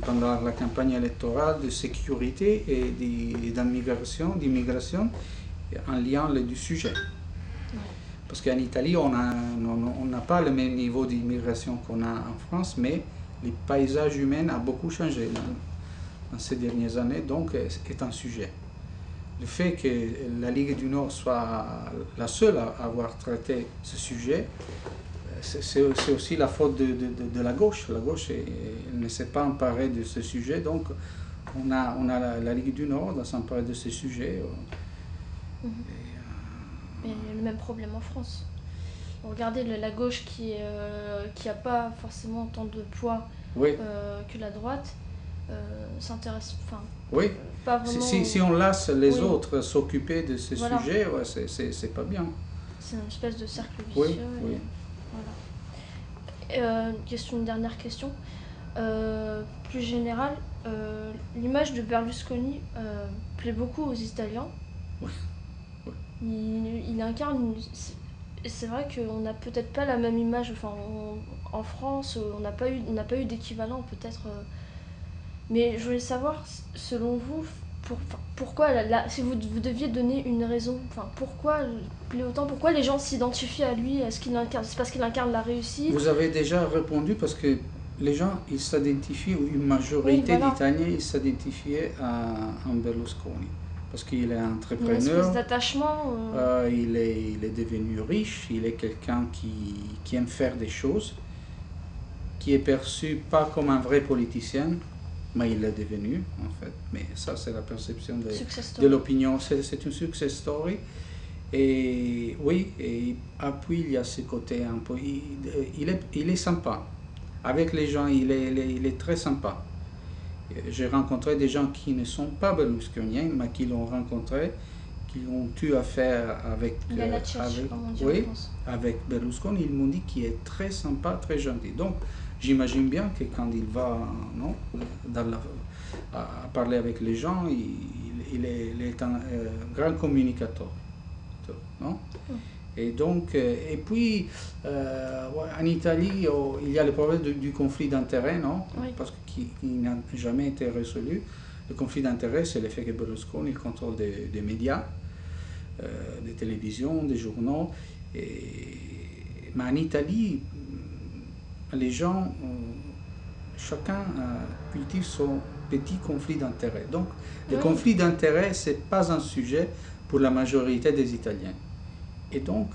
pendant la campagne électorale de sécurité et d'immigration en liant les deux sujets. Parce qu'en Italie, on n'a pas le même niveau d'immigration qu'on a en France, mais le paysage humain a beaucoup changé dans ces dernières années, donc c'est un sujet. Le fait que la Ligue du Nord soit la seule à avoir traité ce sujet, c'est aussi la faute de la gauche. La gauche ne s'est pas emparée de ce sujet, donc on a la Ligue du Nord à s'emparer de ce sujet. Mais il y a le même problème en France. Regardez la gauche qui n'a pas forcément tant de poids que la droite s'intéresse pas vraiment. Si on laisse les autres s'occuper de ce sujet, c'est pas bien. C'est une espèce de cercle vicieux. Une dernière question. Plus générale, l'image de Berlusconi plaît beaucoup aux Italiens. Il incarne c'est vrai qu'on n'a peut-être pas la même image en France, on n'a pas eu d'équivalent peut-être. Mais je voulais savoir, selon vous, pourquoi, si vous deviez donner une raison, pourquoi les gens s'identifient à lui? Est-ce qu'il incarne, c'est parce qu'il incarne la réussite? Vous avez déjà répondu, parce que les gens, ils s'identifient, une majorité d'Italiens, ils s'identifiaient à Berlusconi. Parce qu'il est entrepreneur. Une espèce d'attachement. Il est devenu riche, il est quelqu'un qui aime faire des choses, qui est perçu pas comme un vrai politicien, mais il l'est devenu en fait. Mais ça, c'est la perception de l'opinion. C'est une success story. Et oui, et puis il y a ce côté un peu. Il est sympa. Avec les gens, il est très sympa. J'ai rencontré des gens qui ne sont pas berlusconiens, mais qui l'ont rencontré, qui ont eu affaire avec Berlusconi. Ils m'ont dit qu'il est très sympa, très gentil. Donc, j'imagine bien que quand il va à parler avec les gens, il est un grand communicateur. Non? Et donc, et puis, en Italie, il y a le problème du conflit d'intérêts, non? Parce qu'il n'a jamais été résolu. Le conflit d'intérêts, c'est le fait que Berlusconi contrôle des médias, des télévisions, des journaux. Mais en Italie, les gens, chacun cultive son petit conflit d'intérêts. Donc, le conflit d'intérêts, ce n'est pas un sujet pour la majorité des Italiens. Et donc...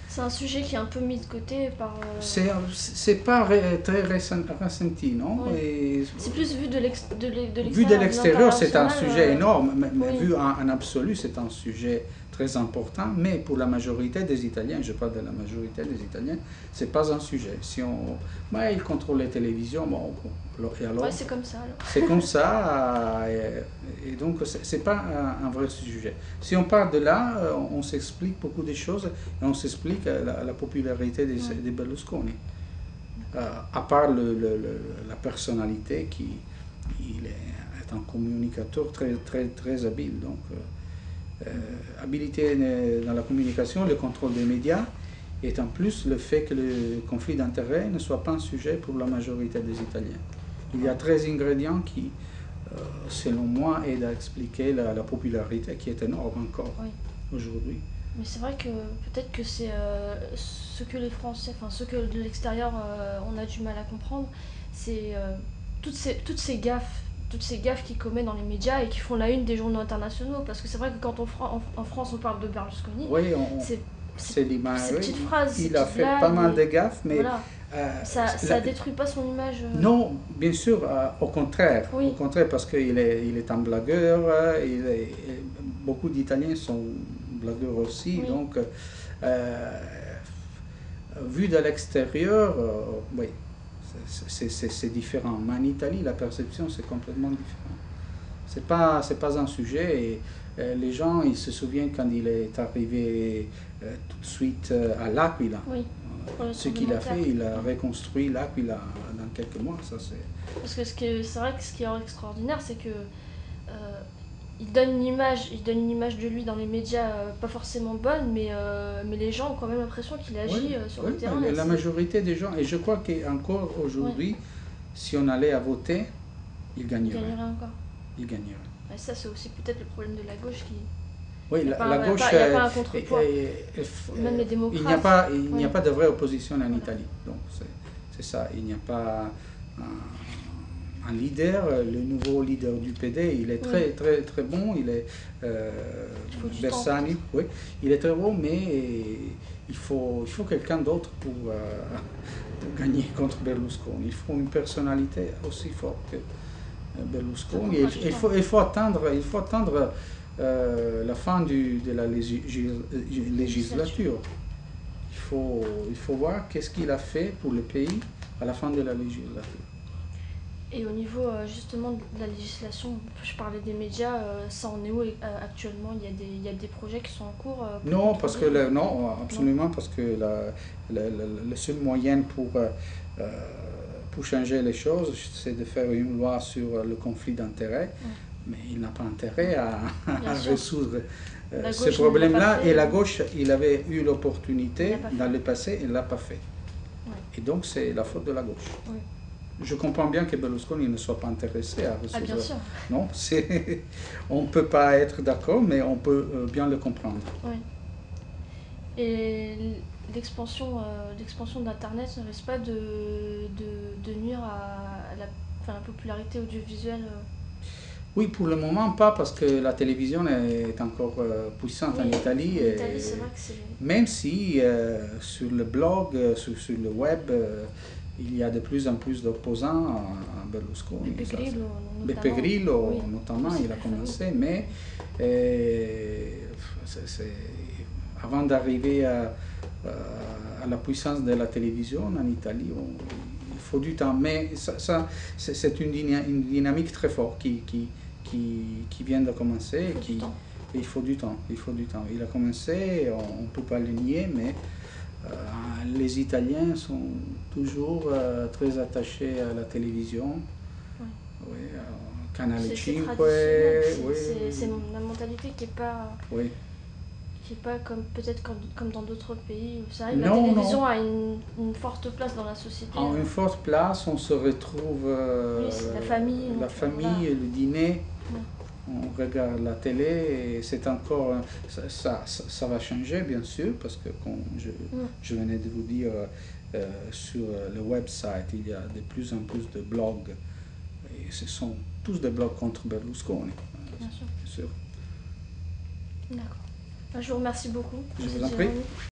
c'est un sujet qui est un peu mis de côté par... C'est pas très ressenti, non? C'est plus vu de l'extérieur. Vu de l'extérieur, c'est un sujet énorme, mais vu en absolu, c'est un sujet très important, mais pour la majorité des Italiens, je parle de la majorité des Italiens, c'est pas un sujet. Si ils contrôlent les télévisions, et alors... c'est comme ça. Alors. C'est comme ça, et donc c'est pas un vrai sujet. Si on part de là, on s'explique beaucoup de choses, et on s'explique la popularité de Berlusconi. À part la personnalité il est un communicateur très, très, très habile. Donc, habilité dans la communication, le contrôle des médias, et en plus le fait que le conflit d'intérêts ne soit pas un sujet pour la majorité des Italiens. Il y a 13 ingrédients qui, selon moi, aident à expliquer la popularité qui est énorme encore aujourd'hui. Mais c'est vrai que peut-être que c'est ce que les Français, ceux que de l'extérieur, on a du mal à comprendre, c'est toutes ces gaffes qu'il commet dans les médias et qui font la une des journaux internationaux. Parce que c'est vrai que quand en France on parle de Berlusconi, c'est l'image. Ces petites phrases, il a fait pas mal de gaffes, mais ça détruit pas son image. Non, bien sûr, au contraire. Au contraire, parce qu'il est un blagueur. Beaucoup d'Italiens sont blagueurs aussi. Donc, vu de l'extérieur, c'est différent. Mais en Italie, la perception, c'est complètement différent. C'est pas un sujet. Et les gens, ils se souviennent quand il est arrivé tout de suite à L'Aquila. Ce qu'il a fait, il a reconstruit L'Aquila dans quelques mois. Parce que c'est vrai que ce qui est extraordinaire, c'est que il donne une image de lui dans les médias pas forcément bonne, mais les gens ont quand même l'impression qu'il agit sur le terrain. La majorité des gens, et je crois qu'encore aujourd'hui, si on allait à voter, il Il gagnerait. gagnerait encore. Il gagnerait. Et ça, c'est aussi peut-être le problème de la gauche qui... Oui, Il n'y a, la gauche, il y a pas un contrepoids. Même les il démocrates. n'y a pas de vraie opposition en Voilà. Italie. Donc c'est ça, il n'y a pas un leader. Le nouveau leader du PD, il est très très très bon. Il est Bersani, oui, il est très bon, mais il faut quelqu'un d'autre pour gagner contre Berlusconi. Il faut une personnalité aussi forte que Berlusconi. Il faut attendre la fin de la législature. Il faut voir qu'est-ce qu'il a fait pour le pays à la fin de la législature. Et au niveau justement de la législation, je parlais des médias, ça en est où actuellement? Il y a des projets qui sont en cours Non, parce que non, absolument, parce que le seul moyen pour changer les choses, c'est de faire une loi sur le conflit d'intérêts. Mais il n'a pas intérêt à résoudre ce problème-là. Et la gauche, il avait eu l'opportunité dans le passé, il ne l'a pas fait. Ouais. Et donc, c'est la faute de la gauche. Oui. Je comprends bien que Berlusconi ne soit pas intéressé à résoudre. Ah, bien sûr. Non, on ne peut pas être d'accord, mais on peut bien le comprendre. Oui. Et l'expansion d'Internet ne risque pas de nuire à la popularité audiovisuelle Oui, pour le moment pas, parce que la télévision est encore puissante en Italie. En Italie, c'est vrai que c'est... Même si sur le blog, sur le web, il y a de plus en plus d'opposants à Berlusconi. Beppe Grillo, notamment, il a commencé, mais avant d'arriver à la puissance de la télévision en Italie, il faut du temps. Mais c'est une dynamique très forte qui vient de commencer. Il faut du temps. Il a commencé, on ne peut pas le nier, mais les Italiens sont toujours très attachés à la télévision. Oui, Canale 5. C'est une mentalité qui n'est pas... Oui. Qui n'est pas peut-être comme dans d'autres pays. Ça arrive, la télévision a une forte place dans la société. Une forte place, on se retrouve... c'est la famille. Et le dîner. On regarde la télé et c'est encore... Ça va changer, bien sûr, parce que comme je venais de vous dire, sur le website, il y a de plus en plus de blogs. Et ce sont tous des blogs contre Berlusconi. Bien sûr. Bien sûr. D'accord. Je vous remercie beaucoup. Je vous en prie.